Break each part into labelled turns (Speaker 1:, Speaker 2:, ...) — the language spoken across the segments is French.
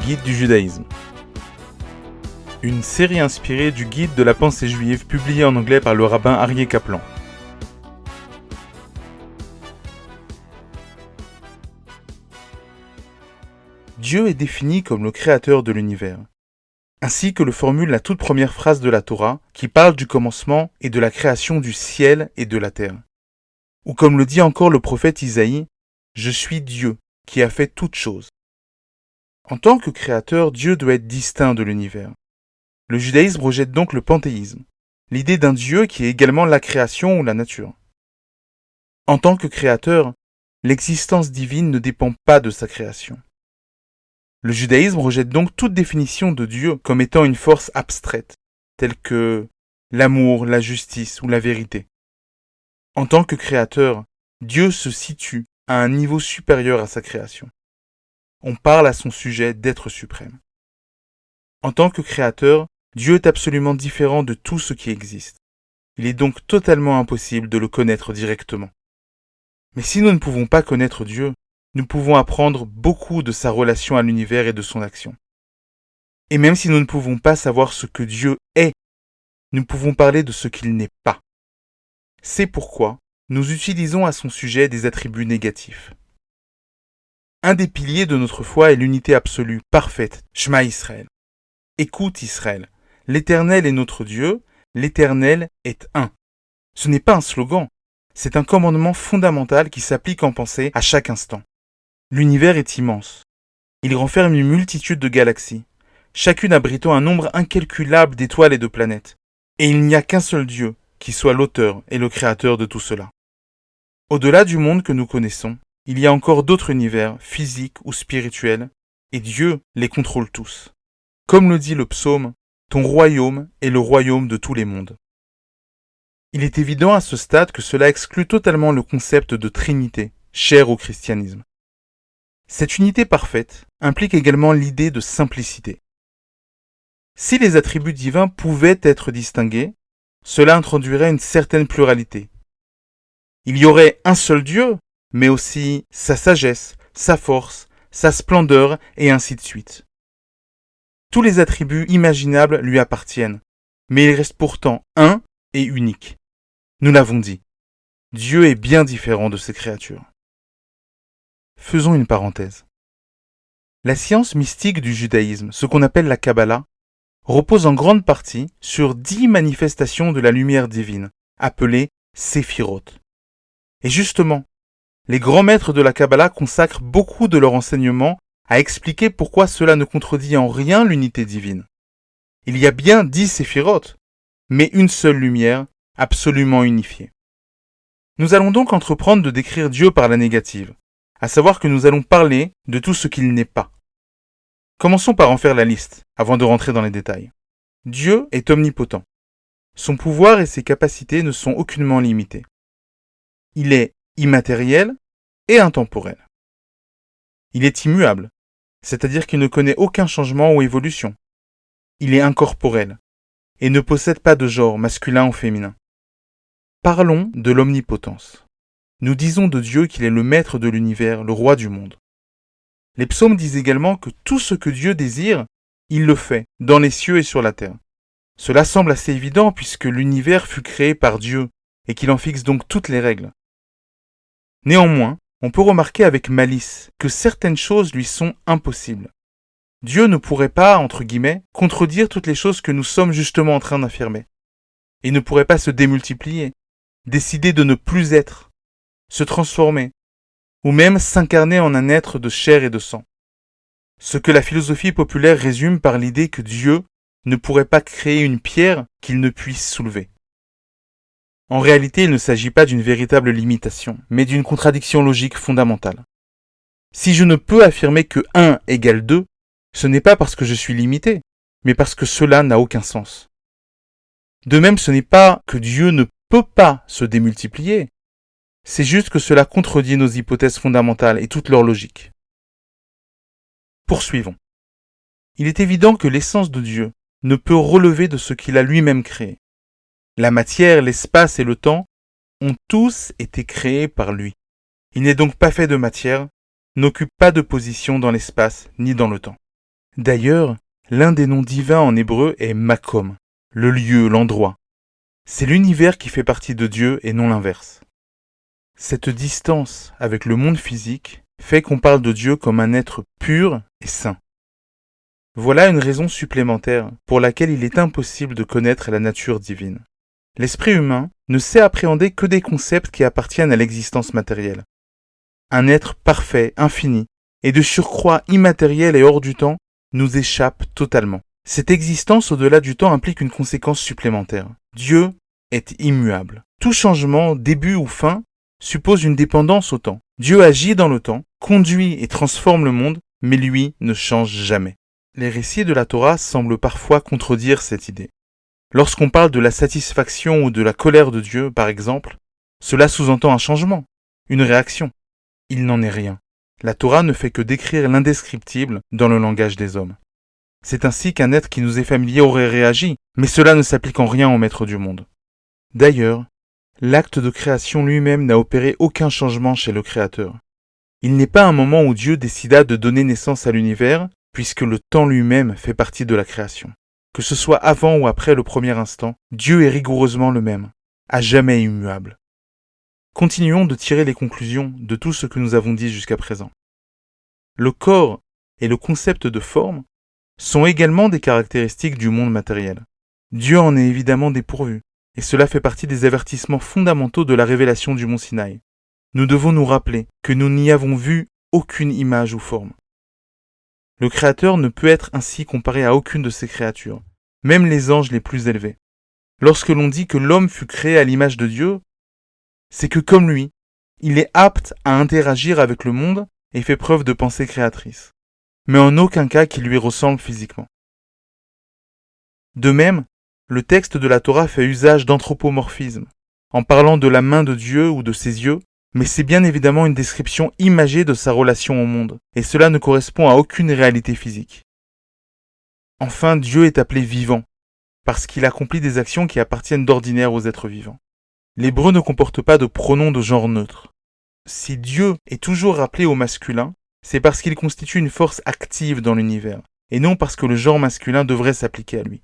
Speaker 1: guides du judaïsme. Une série inspirée du guide de la pensée juive publié en anglais par le rabbin Aryeh Kaplan. Dieu est défini comme le créateur de l'univers, ainsi que le formule la toute première phrase de la Torah qui parle du commencement et de la création du ciel et de la terre. Ou comme le dit encore le prophète Isaïe, « Je suis Dieu qui a fait toutes choses ». En tant que créateur, Dieu doit être distinct de l'univers. Le judaïsme rejette donc le panthéisme, l'idée d'un Dieu qui est également la création ou la nature. En tant que créateur, l'existence divine ne dépend pas de sa création. Le judaïsme rejette donc toute définition de Dieu comme étant une force abstraite, telle que l'amour, la justice ou la vérité. En tant que créateur, Dieu se situe à un niveau supérieur à sa création. On parle à son sujet d'être suprême. En tant que créateur, Dieu est absolument différent de tout ce qui existe. Il est donc totalement impossible de le connaître directement. Mais si nous ne pouvons pas connaître Dieu, nous pouvons apprendre beaucoup de sa relation à l'univers et de son action. Et même si nous ne pouvons pas savoir ce que Dieu est, nous pouvons parler de ce qu'il n'est pas. C'est pourquoi nous utilisons à son sujet des attributs négatifs. Un des piliers de notre foi est l'unité absolue, parfaite, Shema Israël. Écoute Israël, l'Éternel est notre Dieu, l'Éternel est un. Ce n'est pas un slogan, c'est un commandement fondamental qui s'applique en pensée à chaque instant. L'univers est immense. Il renferme une multitude de galaxies, chacune abritant un nombre incalculable d'étoiles et de planètes. Et il n'y a qu'un seul Dieu qui soit l'auteur et le créateur de tout cela. Au-delà du monde que nous connaissons, il y a encore d'autres univers, physiques ou spirituels, et Dieu les contrôle tous. Comme le dit le psaume, « Ton royaume est le royaume de tous les mondes ». Il est évident à ce stade que cela exclut totalement le concept de Trinité, cher au christianisme. Cette unité parfaite implique également l'idée de simplicité. Si les attributs divins pouvaient être distingués, cela introduirait une certaine pluralité. Il y aurait un seul Dieu, mais aussi sa sagesse, sa force, sa splendeur, et ainsi de suite. Tous les attributs imaginables lui appartiennent, mais il reste pourtant un et unique. Nous l'avons dit, Dieu est bien différent de ses créatures. Faisons une parenthèse. La science mystique du judaïsme, ce qu'on appelle la Kabbalah, repose en grande partie sur 10 manifestations de la lumière divine, appelées Séphirot. Et justement, les grands maîtres de la Kabbalah consacrent beaucoup de leur enseignement à expliquer pourquoi cela ne contredit en rien l'unité divine. Il y a bien 10 Séphirot, mais une seule lumière, absolument unifiée. Nous allons donc entreprendre de décrire Dieu par la négative, à savoir que nous allons parler de tout ce qu'il n'est pas. Commençons par en faire la liste, avant de rentrer dans les détails. Dieu est omnipotent. Son pouvoir et ses capacités ne sont aucunement limités. Il est immatériel et intemporel. Il est immuable, c'est-à-dire qu'il ne connaît aucun changement ou évolution. Il est incorporel et ne possède pas de genre masculin ou féminin. Parlons de l'omnipotence. Nous disons de Dieu qu'il est le maître de l'univers, le roi du monde. Les psaumes disent également que tout ce que Dieu désire, il le fait, dans les cieux et sur la terre. Cela semble assez évident puisque l'univers fut créé par Dieu et qu'il en fixe donc toutes les règles. Néanmoins, on peut remarquer avec malice que certaines choses lui sont impossibles. Dieu ne pourrait pas, entre guillemets, contredire toutes les choses que nous sommes justement en train d'affirmer. Il ne pourrait pas se démultiplier, décider de ne plus être, se transformer, ou même s'incarner en un être de chair et de sang. Ce que la philosophie populaire résume par l'idée que Dieu ne pourrait pas créer une pierre qu'il ne puisse soulever. En réalité, il ne s'agit pas d'une véritable limitation, mais d'une contradiction logique fondamentale. Si je ne peux affirmer que 1 égale 2, ce n'est pas parce que je suis limité, mais parce que cela n'a aucun sens. De même, ce n'est pas que Dieu ne peut pas se démultiplier, c'est juste que cela contredit nos hypothèses fondamentales et toute leur logique. Poursuivons. Il est évident que l'essence de Dieu ne peut relever de ce qu'il a lui-même créé. La matière, l'espace et le temps ont tous été créés par lui. Il n'est donc pas fait de matière, n'occupe pas de position dans l'espace ni dans le temps. D'ailleurs, l'un des noms divins en hébreu est Makom, le lieu, l'endroit. C'est l'univers qui fait partie de Dieu et non l'inverse. Cette distance avec le monde physique fait qu'on parle de Dieu comme un être pur et saint. Voilà une raison supplémentaire pour laquelle il est impossible de connaître la nature divine. L'esprit humain ne sait appréhender que des concepts qui appartiennent à l'existence matérielle. Un être parfait, infini, et de surcroît immatériel et hors du temps, nous échappe totalement. Cette existence au-delà du temps implique une conséquence supplémentaire. Dieu est immuable. Tout changement, début ou fin, suppose une dépendance au temps. Dieu agit dans le temps, conduit et transforme le monde, mais lui ne change jamais. Les récits de la Torah semblent parfois contredire cette idée. Lorsqu'on parle de la satisfaction ou de la colère de Dieu, par exemple, cela sous-entend un changement, une réaction. Il n'en est rien. La Torah ne fait que décrire l'indescriptible dans le langage des hommes. C'est ainsi qu'un être qui nous est familier aurait réagi, mais cela ne s'applique en rien au maître du monde. D'ailleurs, l'acte de création lui-même n'a opéré aucun changement chez le Créateur. Il n'est pas un moment où Dieu décida de donner naissance à l'univers, puisque le temps lui-même fait partie de la création. Que ce soit avant ou après le premier instant, Dieu est rigoureusement le même, à jamais immuable. Continuons de tirer les conclusions de tout ce que nous avons dit jusqu'à présent. Le corps et le concept de forme sont également des caractéristiques du monde matériel. Dieu en est évidemment dépourvu, et cela fait partie des avertissements fondamentaux de la révélation du mont Sinaï. Nous devons nous rappeler que nous n'y avons vu aucune image ou forme. Le Créateur ne peut être ainsi comparé à aucune de ses créatures, même les anges les plus élevés. Lorsque l'on dit que l'homme fut créé à l'image de Dieu, c'est que comme lui, il est apte à interagir avec le monde et fait preuve de pensée créatrice, mais en aucun cas qu'il lui ressemble physiquement. De même, le texte de la Torah fait usage d'anthropomorphisme, en parlant de la main de Dieu ou de ses yeux, mais c'est bien évidemment une description imagée de sa relation au monde, et cela ne correspond à aucune réalité physique. Enfin, Dieu est appelé vivant, parce qu'il accomplit des actions qui appartiennent d'ordinaire aux êtres vivants. L'hébreu ne comporte pas de pronom de genre neutre. Si Dieu est toujours rappelé au masculin, c'est parce qu'il constitue une force active dans l'univers, et non parce que le genre masculin devrait s'appliquer à lui.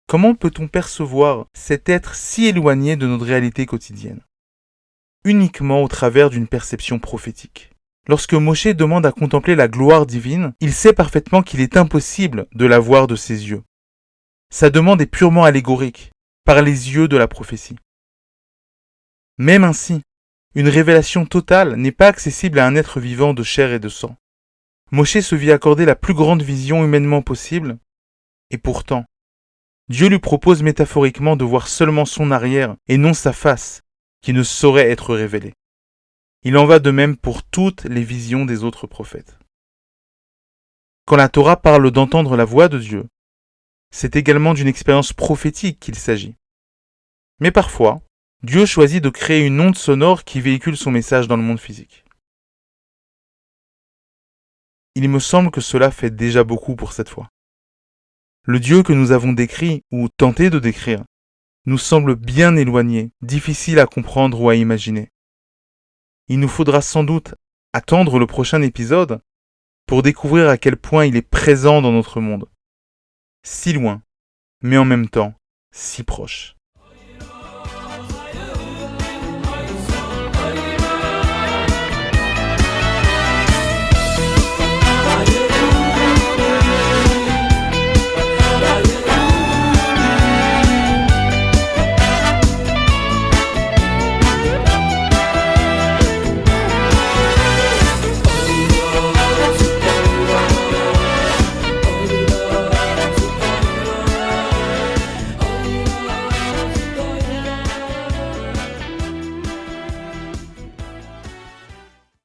Speaker 1: Comment peut-on percevoir cet être si éloigné de notre réalité quotidienne ? Uniquement au travers d'une perception prophétique. Lorsque Moshe demande à contempler la gloire divine, il sait parfaitement qu'il est impossible de la voir de ses yeux. Sa demande est purement allégorique, par les yeux de la prophétie. Même ainsi, une révélation totale n'est pas accessible à un être vivant de chair et de sang. Moshe se vit accorder la plus grande vision humainement possible, et pourtant, Dieu lui propose métaphoriquement de voir seulement son arrière et non sa face, qui ne saurait être révélée. Il en va de même pour toutes les visions des autres prophètes. Quand la Torah parle d'entendre la voix de Dieu, c'est également d'une expérience prophétique qu'il s'agit. Mais parfois, Dieu choisit de créer une onde sonore qui véhicule son message dans le monde physique. Il me semble que cela fait déjà beaucoup pour cette fois. Le Dieu que nous avons décrit, ou tenté de décrire, nous semble bien éloigné, difficile à comprendre ou à imaginer. Il nous faudra sans doute attendre le prochain épisode pour découvrir à quel point il est présent dans notre monde. Si loin, mais en même temps, si proche.